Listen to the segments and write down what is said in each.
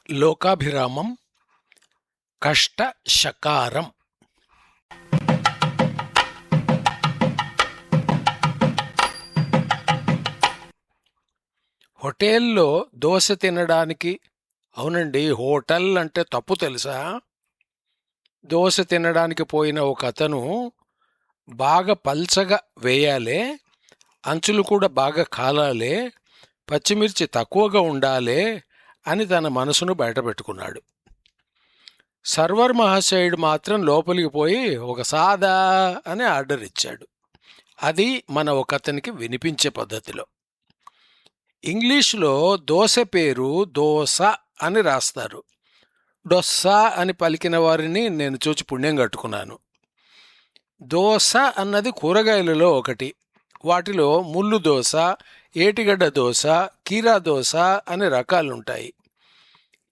లోకాభిరామం కష్టశకారం. హోటల్లో దోశ తినడానికి, అవునండి, హోటల్ అంటే తప్పు తెలుసా? దోశ తినడానికి పోయిన ఒక అతను బాగా పల్చగా వేయాలే, అంచులు కూడా బాగా కాలాలే, పచ్చిమిర్చి తక్కువగా ఉండాలే అని తన మనసును బయటపెట్టుకున్నాడు. సర్వర్ మహాశయుడు మాత్రం లోపలికి పోయి ఒక సాదా అని ఆర్డర్ ఇచ్చాడు. అది మన ఒకతనికి వినిపించే పద్ధతిలో. ఇంగ్లీష్లో దోశ పేరు దోస అని రాస్తారు. డొస్సా అని పలికిన వారిని నేను చూచి పుణ్యం కట్టుకున్నాను. దోశ అన్నది కూరగాయలలో ఒకటి. వాటిలో ముళ్ళు దోశ, ఏటిగడ్డ దోశ, కీరా దోశ అనే రకాలుంటాయి.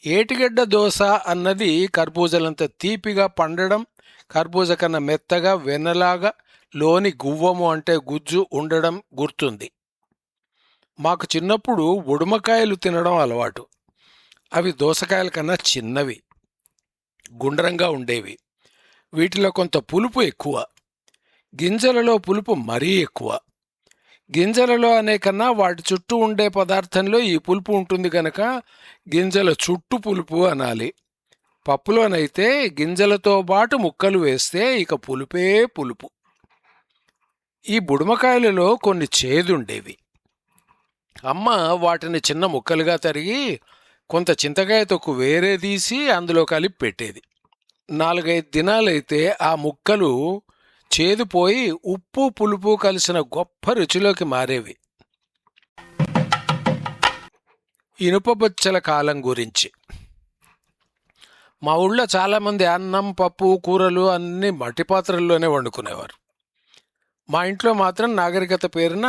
ఏటిగడ్డ దోశ అన్నది కర్బూజలంత తీపిగా పండడం, కర్బూజ కన్నా మెత్తగా వెన్నలాగా లోని గువ్వము అంటే గుజ్జు ఉండడం గుర్తుంది. మాకు చిన్నప్పుడు ఉడుమకాయలు తినడం అలవాటు. అవి దోసకాయల కన్నా చిన్నవి, గుండ్రంగా ఉండేవి. వీటిలో కొంత పులుపు ఎక్కువ, గింజలలో పులుపు మరీ ఎక్కువ. గింజలలో అనే కన్నా వాటి చుట్టూ ఉండే పదార్థంలో ఈ పులుపు ఉంటుంది కనుక గింజల చుట్టూ పులుపు అనాలి. పప్పులోనైతే గింజలతో పాటు ముక్కలు వేస్తే ఇక పులుపే పులుపు. ఈ బుడుమకాయలలో కొన్ని చేదుండేవి. అమ్మ వాటిని చిన్న ముక్కలుగా తరిగి కొంత చింతకాయ తొక్కు వేరే తీసి అందులో కలిపి పెట్టేది. 4-5 దినాలైతే ఆ ముక్కలు చేదుపోయి ఉప్పు పులుపు కలిసిన గొప్ప రుచిలోకి మారేవి. ఇనుపబొచ్చల కాలం గురించి. మా ఊళ్ళో చాలామంది అన్నం, పప్పు, కూరలు అన్నీ మట్టి పాత్రల్లోనే వండుకునేవారు. మా ఇంట్లో మాత్రం నాగరికత పేరున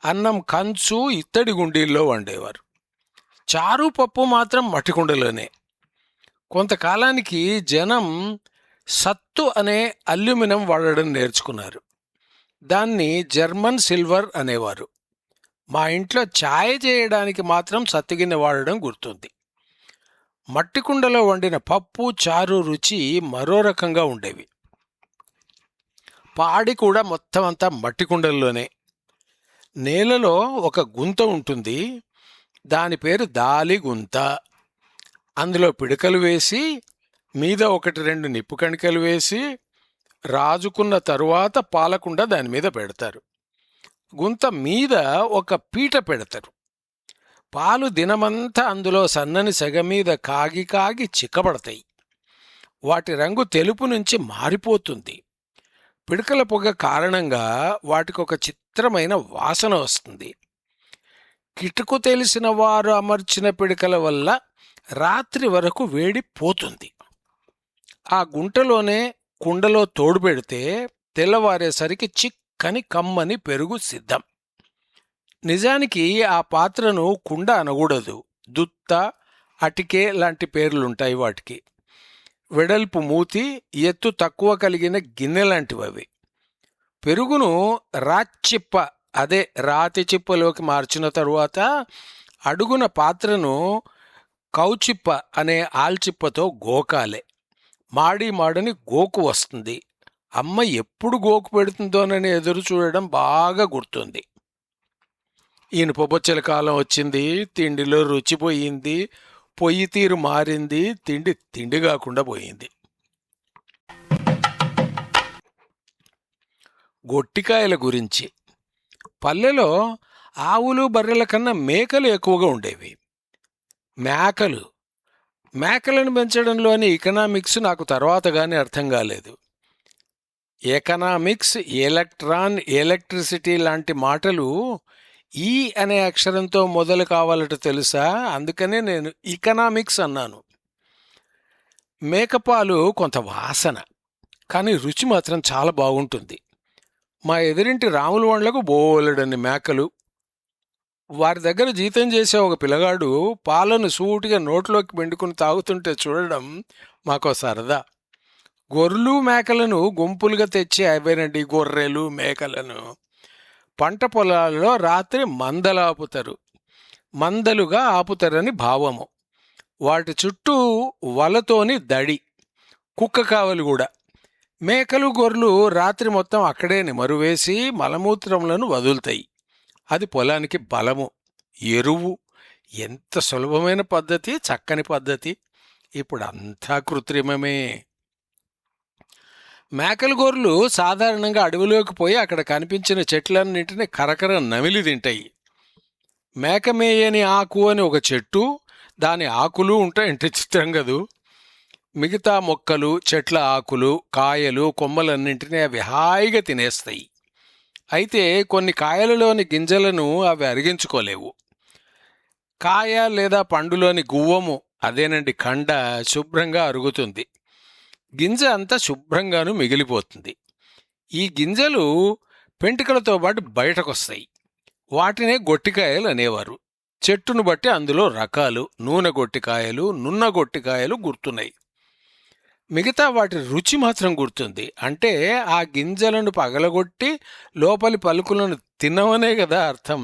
అన్నం కంచు, ఇత్తడి గుండీల్లో వండేవారు. చారు, పప్పు మాత్రం మట్టి కుండలోనే. కొంతకాలానికి జనం సత్తు అనే అల్యూమినియం వాడడం నేర్చుకున్నారు. దాన్ని జర్మన్ సిల్వర్ అనేవారు. మా ఇంట్లో ఛాయ్ చేయడానికి మాత్రం సత్తుగిన్నె వాడడం గుర్తుంది. మట్టి కుండలో వండిన పప్పు, చారు రుచి మరో రకంగా ఉండేవి. పాడి కూడా మొత్తం అంతా మట్టి కుండల్లోనే. నేలలో ఒక గుంత ఉంటుంది, దాని పేరు దాలి గుంత. అందులో పిడకలు వేసి మీద 1-2 నిప్పు కణికలు వేసి రాజుకున్న తరువాత పాలకుండ దాని మీద పెడతారు. గుంత మీద ఒక పీట పెడతారు. పాలు దినమంతా అందులో సన్నని సెగ మీద కాగి కాగి చిక్కబడతాయి. వాటి రంగు తెలుపు నుంచి మారిపోతుంది. పిడకల పొగ కారణంగా వాటికి ఒక చిత్రమైన వాసన వస్తుంది. కిటుకు తెలిసిన వారు అమర్చిన పిడకల వల్ల రాత్రి వరకు వేడి పోతుంది. ఆ గుంటలోనే కుండలో తోడు పెడితే తెల్లవారేసరికి చిక్కని కమ్మని పెరుగు సిద్ధం. నిజానికి ఆ పాత్రను కుండ అనకూడదు, దుత్త, అటికే లాంటి పేర్లుంటాయి వాటికి. వెడల్పు మూతి, ఎత్తు తక్కువ కలిగిన గిన్నె లాంటివి అవి. పెరుగును రాచిప్ప, అదే రాతి చిప్పలోకి మార్చిన తరువాత అడుగున పాత్రను కౌచిప్ప అనే ఆల్చిప్పతో గోకాలే. మాడని గోకు వస్తుంది. అమ్మ ఎప్పుడు గోకు పెడుతుందోనని ఎదురు చూడడం బాగా గుర్తుంది. ఇనుపబొచ్చల కాలం వచ్చింది. తిండిలో రుచి పోయింది, పొయ్యి తీరు మారింది, తిండి కాకుండా పోయింది. గొట్టికాయల గురించి. పల్లెలో ఆవులు, బర్రెల కన్నా మేకలు ఎక్కువగా ఉండేవి. మేకలను పెంచడంలోని ఎకనామిక్స్ నాకు తర్వాత కానీ అర్థం కాలేదు. ఎకనామిక్స్, ఎలక్ట్రాన్, ఎలక్ట్రిసిటీ లాంటి మాటలు ఈ అనే అక్షరంతో మొదలు కావాలట తెలుసా? అందుకనే నేను ఎకనామిక్స్ అన్నాను. మేకపాలు కొంత వాసన, కానీ రుచి మాత్రం చాలా బాగుంటుంది. మా ఎదురింటి రాముల వాళ్ళకు బోలెడన్ని మేకలు. వారి దగ్గర జీతం చేసే ఒక పిల్లగాడు పాలను సూటిగా నోట్లోకి పిండుకుని తాగుతుంటే చూడడం మాకో సరదా. గొర్రెలు, మేకలను గుంపులుగా తెచ్చి అవేనండి గొర్రెలు, మేకలను పంట పొలాల్లో రాత్రి మందలుగా ఆపుతారని భావము. వాటి చుట్టూ వలతోని దడి, కుక్క కావలి కూడా. మేకలు గొర్రెలు రాత్రి మొత్తం అక్కడే నిమరువేసి మలమూత్రములను వదులుతాయి. అది పొలానికి బలము, ఎరువు. ఎంత సులభమైన పద్ధతి, చక్కని పద్ధతి. ఇప్పుడు అంతా కృత్రిమమే. మేకలు గొర్రెలు సాధారణంగా అడవిలోకి పోయి అక్కడ కనిపించిన చెట్లన్నింటినీ కరకర నమిలి తింటాయి. మేకమేయని ఆకు అని ఒక చెట్టు, దాని ఆకులు ఉంటాయంటే చిత్రం కదూ. మిగతా మొక్కలు, చెట్ల ఆకులు, కాయలు, కొమ్మలన్నింటినీ అవి హాయిగా తినేస్తాయి. అయితే కొన్ని కాయలలోని గింజలను అవి అరిగించుకోలేవు. కాయ లేదా పండులోని గువ్వము, అదేనండి కండ, శుభ్రంగా అరుగుతుంది. గింజ అంతా శుభ్రంగాను మిగిలిపోతుంది. ఈ గింజలు పెంటికలతో పాటు బయటకొస్తాయి. వాటినే గొట్టికాయలు అనేవారు. చెట్టును బట్టి అందులో రకాలు, నూనె గొట్టికాయలు, నున్న గొట్టికాయలు గుర్తున్నాయి. మిగతా వాటి రుచి మాత్రం గుర్తుంది. అంటే ఆ గింజలను పగలగొట్టి లోపలి పలుకులను తినవనే కదా అర్థం.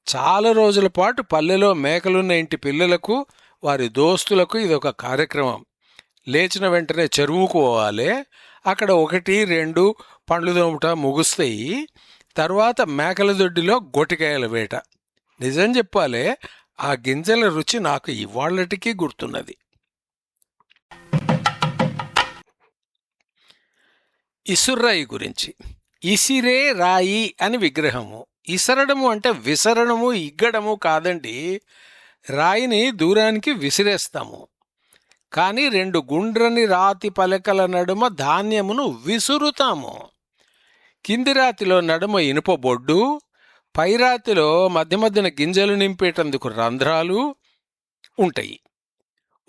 చాలా రోజుల పాటు పల్లెలో మేకలున్న ఇంటి పిల్లలకు, వారి దోస్తులకు ఇదొక కార్యక్రమం. లేచిన వెంటనే చెరువుకు పోవాలి. అక్కడ 1-2 పండ్లు దోముట ముగుస్తాయి. తర్వాత మేకల దొడ్డిలో గొట్టికాయల వేట. నిజం చెప్పాలే, ఆ గింజల రుచి నాకు ఇవాళ్ళటికీ గుర్తున్నది. ఇసుర్రాయి గురించి. ఇసిరే రాయి అని విగ్రహము. ఇసరడము అంటే విసరణము, ఇగ్గడము కాదండి. రాయిని దూరానికి విసిరేస్తాము. కానీ 2 గుండ్రని రాతి పలకల నడుమ ధాన్యమును విసురుతాము. కింది రాతిలో నడుమ ఇనుప బొడ్డు, పైరాతిలో మధ్య మధ్యన గింజలు నింపేటందుకు రంధ్రాలు ఉంటాయి.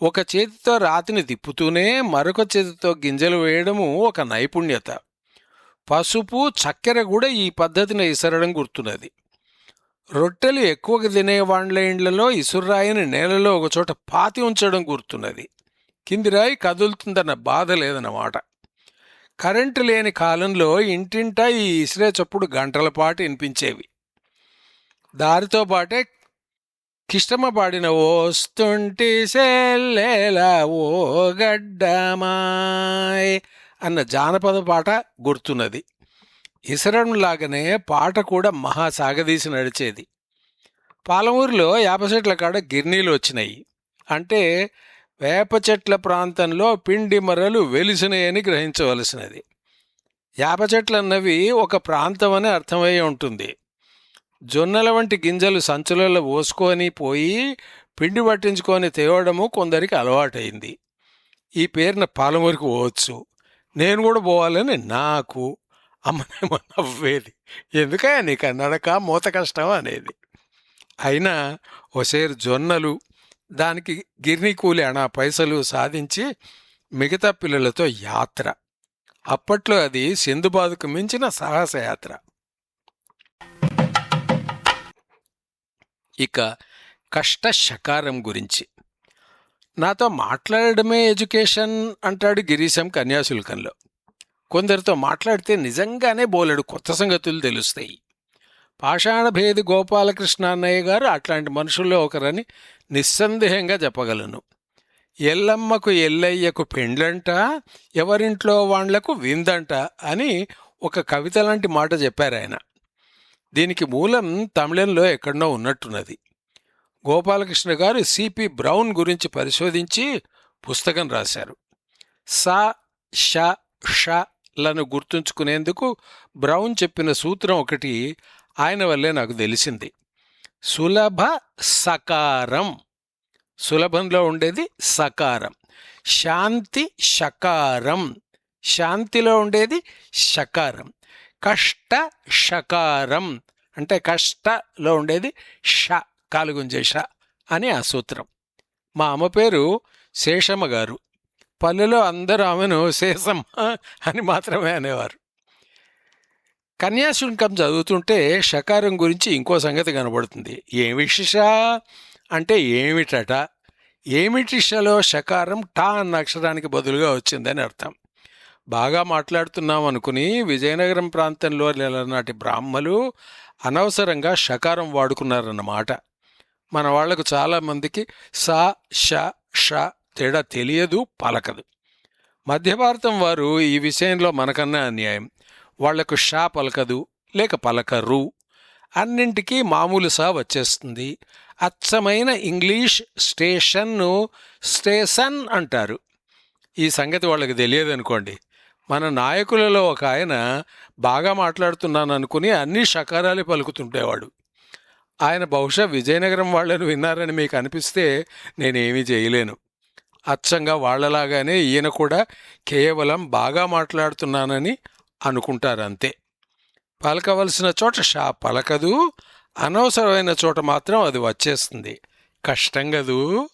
ఒక చేతితో రాతిని తిప్పుతూనే మరొక చేతితో గింజలు వేయడము ఒక నైపుణ్యత. పసుపు, చక్కెర కూడా ఈ పద్ధతిని ఇసరడం గుర్తున్నది. రొట్టెలు ఎక్కువగా తినేవాండ్ల ఇండ్లలో ఇసుర్రాయిని నేలలో ఒకచోట పాతి ఉంచడం గుర్తున్నది. కింది రాయి కదులుతుందన్న బాధ లేదన్నమాట. కరెంటు లేని కాలంలో ఇంటింటా ఈ ఇసిరే చప్పుడు గంటల పాటు వినిపించేవి. దారితో పాటే కిష్టమ పాడిన "ఓస్తుంటి సెల్లేలా ఓ గడ్డమాయ్" అన్న జానపద పాట గుర్తున్నది. ఇసరంలాగానే పాట కూడా మహా సాగదీసి నడిచేది. పాలమూరులో వేప చెట్ల కాడ గిర్నీలు వచ్చినాయి. అంటే వేప చెట్ల ప్రాంతంలో పిండి మరలు వెలిసినాయని గ్రహించవలసినది. వేప చెట్లన్నవి ఒక ప్రాంతం అని అర్థమయ్యే ఉంటుంది. జొన్నల వంటి గింజలు సంచులలో పోసుకొని పోయి పిండి పట్టించుకొని తేవడము కొందరికి అలవాటైంది. ఈ పేరున పాలమూరికి పోవచ్చు. నేను కూడా పోవాలని నాకు అమ్మనేమో నవ్వేది. ఎందుకయ్యా నీకు నడక మూత కష్టం అనేది. అయినా ఓసేరు జొన్నలు, దానికి గిర్నీ కూలి అనా పైసలు సాధించి మిగతా పిల్లలతో యాత్ర. అప్పట్లో అది సింధుబాదుకు మించిన సాహసయాత్ర. ఇక కష్ట శకారం గురించి. నాతో మాట్లాడడమే ఎడ్యుకేషన్ అంటాడు గిరీశం కన్యాశుల్కంలో. కొందరితో మాట్లాడితే నిజంగానే బోలెడు కొత్త సంగతులు తెలుస్తాయి. పాషాణభేది గోపాలకృష్ణ అన్నయ్య గారు అట్లాంటి మనుషుల్లో ఒకరని నిస్సందేహంగా చెప్పగలను. ఎల్లమ్మకు ఎల్లయ్యకు పెండ్లంట, ఎవరింట్లో వాళ్లకు విందంట అని ఒక కవిత లాంటి మాట చెప్పారాయన. దీనికి మూలం తమిళంలో ఎక్కడనో ఉన్నట్టున్నది. గోపాలకృష్ణ గారు సిపి బ్రౌన్ గురించి పరిశోధించి పుస్తకం రాశారు. స, ష, ష లను గుర్తుంచుకునేందుకు బ్రౌన్ చెప్పిన సూత్రం ఒకటి ఆయన వల్లే నాకు తెలిసింది. సులభ సకారం. సులభంలో ఉండేది సకారం. శాంతి శకారం. శాంతిలో ఉండేది శకారం. కష్ట శకారం అంటే కష్టలో ఉండేది ష, కాలుగుంజే ష అని ఆ సూత్రం. మా అమ్మ పేరు శేషమ్మ గారు. పల్లెలో అందరూ ఆమెను శేషమ్మ అని మాత్రమే అనేవారు. కన్యాశుల్కం చదువుతుంటే షకారం గురించి ఇంకో సంగతి కనబడుతుంది. ఏమిష అంటే ఏమిటట. ఏమిటిషలో షకారం టా అన్న అక్షరానికి బదులుగా వచ్చిందని అర్థం. బాగా మాట్లాడుతున్నాం అనుకుని విజయనగరం ప్రాంతంలో నాటి బ్రాహ్మలు అనవసరంగా షకారం వాడుకున్నారన్నమాట. మన వాళ్లకు చాలామందికి సా ష ష తేడా తెలియదు, పలకదు. మధ్య భారతం వారు ఈ విషయంలో మనకన్నా అన్యాయం. వాళ్లకు షా పలకదు, లేక పలకరు. అన్నింటికీ మామూలు సా వచ్చేస్తుంది. అచ్చమైన ఇంగ్లీష్ స్టేషన్ను స్టేషన్ అంటారు. ఈ సంగతి వాళ్ళకి తెలియదనుకోండి. మన నాయకులలో ఒక ఆయన బాగా మాట్లాడుతున్నాను అనుకుని అన్ని షకారాలే పలుకుతుండేవాడు. ఆయన బహుశా విజయనగరం వాళ్లను విన్నారని మీకు అనిపిస్తే నేనేమీ చేయలేను. అచ్చంగా వాళ్లలాగానే ఈయన కూడా కేవలం బాగా మాట్లాడుతున్నానని అనుకుంటారంతే. పలకవలసిన చోట షా పలకదు, అనవసరమైన చోట మాత్రం అది వచ్చేస్తుంది. కష్టం కదూ.